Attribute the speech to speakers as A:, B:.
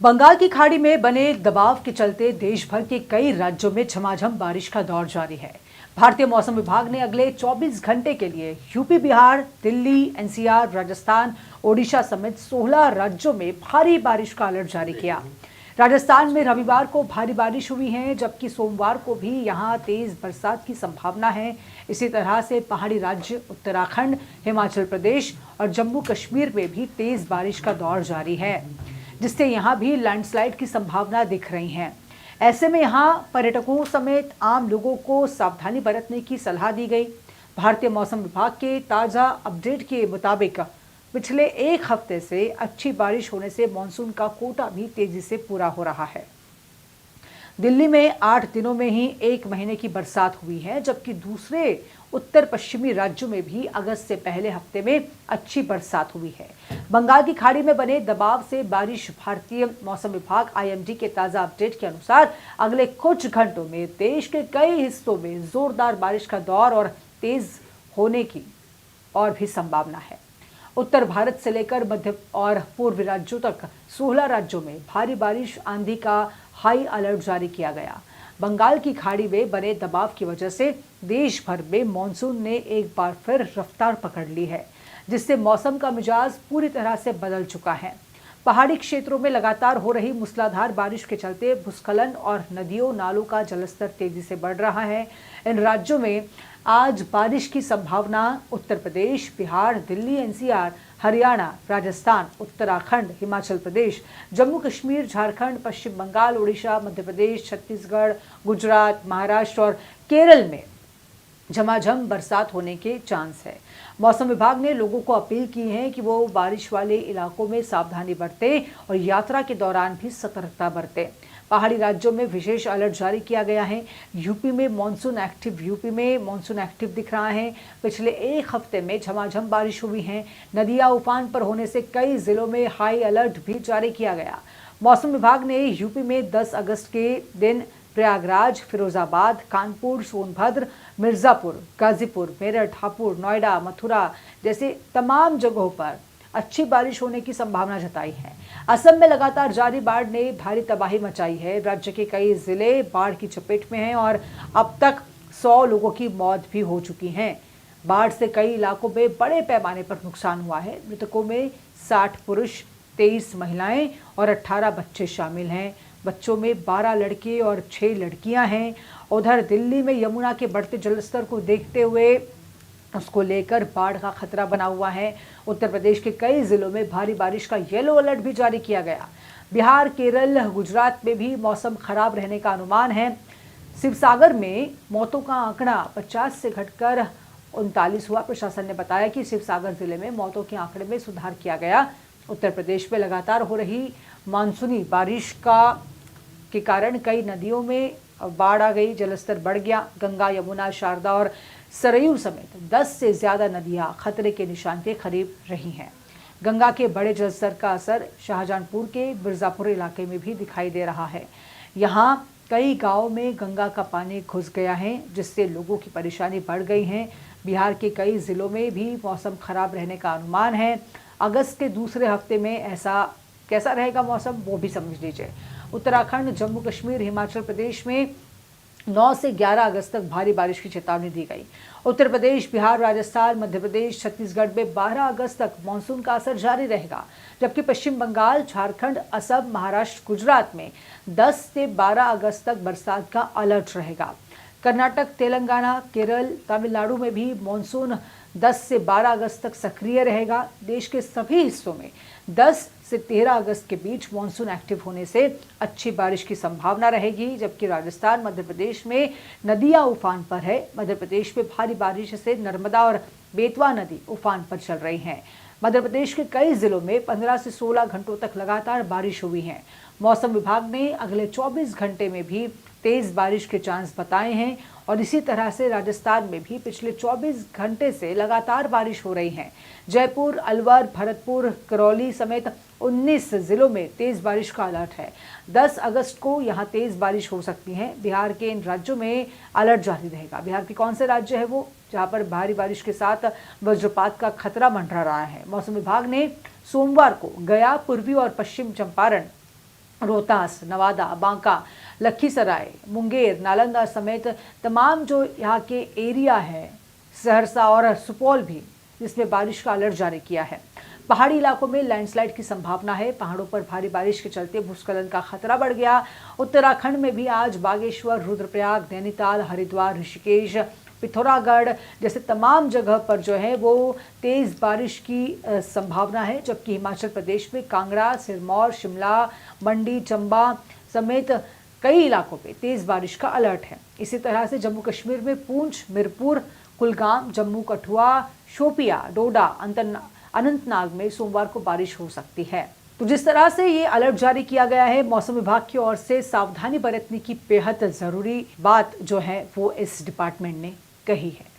A: बंगाल की खाड़ी में बने दबाव के चलते देश भर के कई राज्यों में झमाझम बारिश का दौर जारी है। भारतीय मौसम विभाग ने अगले 24 घंटे के लिए यूपी, बिहार, दिल्ली, एनसीआर, राजस्थान, ओडिशा समेत 16 राज्यों में भारी बारिश का अलर्ट जारी किया। राजस्थान में रविवार को भारी बारिश हुई है, जबकि सोमवार को भी यहां तेज बरसात की संभावना है। इसी तरह से पहाड़ी राज्य उत्तराखंड, हिमाचल प्रदेश और जम्मू कश्मीर में भी तेज बारिश का दौर जारी है, जिससे यहां भी लैंडस्लाइड की संभावना दिख रही है। ऐसे में यहां पर्यटकों समेत आम लोगों को सावधानी बरतने की सलाह दी गई। भारतीय मौसम विभाग के ताजा अपडेट के मुताबिक पिछले एक हफ्ते से अच्छी बारिश होने से मानसून का कोटा भी तेजी से पूरा हो रहा है। दिल्ली में 8 दिनों में ही 1 महीने की बरसात हुई है, जबकि दूसरे उत्तर पश्चिमी राज्यों में भी अगस्त से पहले हफ्ते में अच्छी बरसात हुई है। बंगाल की खाड़ी में बने दबाव से बारिश। भारतीय मौसम विभाग आईएमडी के ताजा अपडेट के अनुसार अगले कुछ घंटों में देश के कई हिस्सों में जोरदार बारिश का दौर और तेज होने की और भी संभावना है। उत्तर भारत से लेकर मध्य और पूर्वी राज्यों तक 16 राज्यों में भारी बारिश, आंधी का हाई अलर्ट जारी किया गया। बंगाल की खाड़ी में बने दबाव की वजह से देश भर में मानसून ने एक बार फिर रफ्तार पकड़ ली है, जिससे मौसम का मिजाज पूरी तरह से बदल चुका है। पहाड़ी क्षेत्रों में लगातार हो रही मूसलाधार बारिश के चलते भूस्खलन और नदियों नालों का जलस्तर तेजी से बढ़ रहा है। इन राज्यों में आज बारिश की संभावना उत्तर प्रदेश, बिहार, दिल्ली, एनसीआर, हरियाणा, राजस्थान, उत्तराखंड, हिमाचल प्रदेश, जम्मू कश्मीर, झारखंड, पश्चिम बंगाल, उड़ीसा, मध्य प्रदेश, छत्तीसगढ़, गुजरात, महाराष्ट्र और केरल में झमाझम बरसात होने के चांस है। मौसम विभाग ने लोगों को अपील की है कि वो बारिश वाले इलाकों में सावधानी बरतें और यात्रा के दौरान भी सतर्कता बरतें। पहाड़ी राज्यों में विशेष अलर्ट जारी किया गया है। यूपी में मानसून एक्टिव दिख रहा है। पिछले एक हफ्ते में झमाझम बारिश हुई है। नदियां उफान पर होने से कई जिलों में हाई अलर्ट भी जारी किया गया। मौसम विभाग ने यूपी में 10 अगस्त के दिन प्रयागराज, फिरोजाबाद, कानपुर, सोनभद्र, मिर्जापुर, गाजीपुर, मेरठ, हापुड़, नोएडा, मथुरा जैसे तमाम जगहों पर अच्छी बारिश होने की संभावना जताई है। असम में लगातार जारी बाढ़ ने भारी तबाही मचाई है। राज्य के कई जिले बाढ़ की चपेट में हैं और अब तक 100 लोगों की मौत भी हो चुकी है। बाढ़ से कई इलाकों में बड़े पैमाने पर नुकसान हुआ है। मृतकों में 60 पुरुष, 23 महिलाएं और 18 बच्चे शामिल हैं। बच्चों में 12 लड़के और 6 लड़कियां हैं। उधर दिल्ली में यमुना के बढ़ते जलस्तर को देखते हुए उसको लेकर बाढ़ का खतरा बना हुआ है। उत्तर प्रदेश के कई जिलों में भारी बारिश का येलो अलर्ट भी जारी किया गया। बिहार, केरल, गुजरात में भी मौसम खराब रहने का अनुमान है। शिवसागर में मौतों का आंकड़ा 50 से घटकर 39 हुआ। प्रशासन ने बताया कि शिवसागर जिले में मौतों के आंकड़े में सुधार किया गया। उत्तर प्रदेश में लगातार हो रही मानसूनी बारिश के कारण कई नदियों में बाढ़ आ गई, जलस्तर बढ़ गया। गंगा, यमुना, शारदा और सरयू समेत 10 से ज्यादा नदियां खतरे के निशान के करीब रही हैं। गंगा के बड़े जलस्तर का असर शाहजहांपुर के मिर्जापुर इलाके में भी दिखाई दे रहा है। यहां कई गांवों में गंगा का पानी घुस गया है, जिससे लोगों की परेशानी बढ़ गई है। बिहार के कई जिलों में भी मौसम खराब रहने का अनुमान है। अगस्त के दूसरे हफ्ते में ऐसा कैसा रहेगा मौसम, वो भी समझ लीजिए। उत्तराखंड, जम्मू कश्मीर, हिमाचल प्रदेश में 9 से 11 अगस्त तक भारी बारिश की चेतावनी दी गई। उत्तर प्रदेश, बिहार, राजस्थान, मध्य प्रदेश, छत्तीसगढ़ में 12 अगस्त तक मानसून का असर जारी रहेगा, जबकि पश्चिम बंगाल, झारखंड, असम, महाराष्ट्र, गुजरात में 10 से 12 अगस्त तक बरसात का अलर्ट रहेगा। कर्नाटक, तेलंगाना, केरल, तमिलनाडु में भी मानसून 10 से 12 अगस्त तक सक्रिय रहेगा। देश के सभी हिस्सों में 10 से 13 अगस्त के बीच मानसून एक्टिव होने से अच्छी बारिश की संभावना रहेगी, जबकि राजस्थान, मध्य प्रदेश में नदियां उफान पर है। मध्य प्रदेश में भारी बारिश से नर्मदा और बेतवा नदी उफान पर चल रही हैं। मध्य प्रदेश के कई जिलों में 15 से 16 घंटों तक लगातार बारिश हुई है। मौसम विभाग ने अगले 24 घंटे में भी तेज बारिश के चांस बताए हैं और इसी तरह से राजस्थान में भी पिछले 24 घंटे से लगातार बारिश हो रही है। जयपुर, अलवर, भरतपुर, करौली समेत 19 जिलों में तेज बारिश का अलर्ट है। 10 अगस्त को यहां तेज बारिश हो सकती है। बिहार के इन राज्यों में अलर्ट जारी रहेगा। बिहार के कौन से राज्य है वो, जहां पर भारी बारिश के साथ वज्रपात का खतरा मंडरा रहा है। मौसम विभाग ने सोमवार को गया, पूर्वी और पश्चिम चंपारण रोहतास, नवादा, बांका, लखीसराय, मुंगेर, नालंदा समेत तमाम जो यहाँ के एरिया है, सहरसा और सुपौल भी, जिसमें बारिश का अलर्ट जारी किया है। पहाड़ी इलाकों में लैंडस्लाइड की संभावना है। पहाड़ों पर भारी बारिश के चलते भूस्खलन का खतरा बढ़ गया। उत्तराखंड में भी आज बागेश्वर, रुद्रप्रयाग, नैनीताल, हरिद्वार, ऋषिकेश, पिथौरागढ़ जैसे तमाम जगह पर जो है वो तेज़ बारिश की संभावना है, जबकि हिमाचल प्रदेश में कांगड़ा, सिरमौर, शिमला, मंडी, चंबा समेत कई इलाकों पे तेज़ बारिश का अलर्ट है। इसी तरह से जम्मू कश्मीर में पूंछ, मिरपुर, कुलगाम, जम्मू, कठुआ, शोपिया, डोडा, अनंतनाग में सोमवार को बारिश हो सकती है। तो जिस तरह से ये अलर्ट जारी किया गया है, मौसम विभाग की ओर से सावधानी बरतने की बेहद ज़रूरी बात जो है वो इस डिपार्टमेंट ने कही है।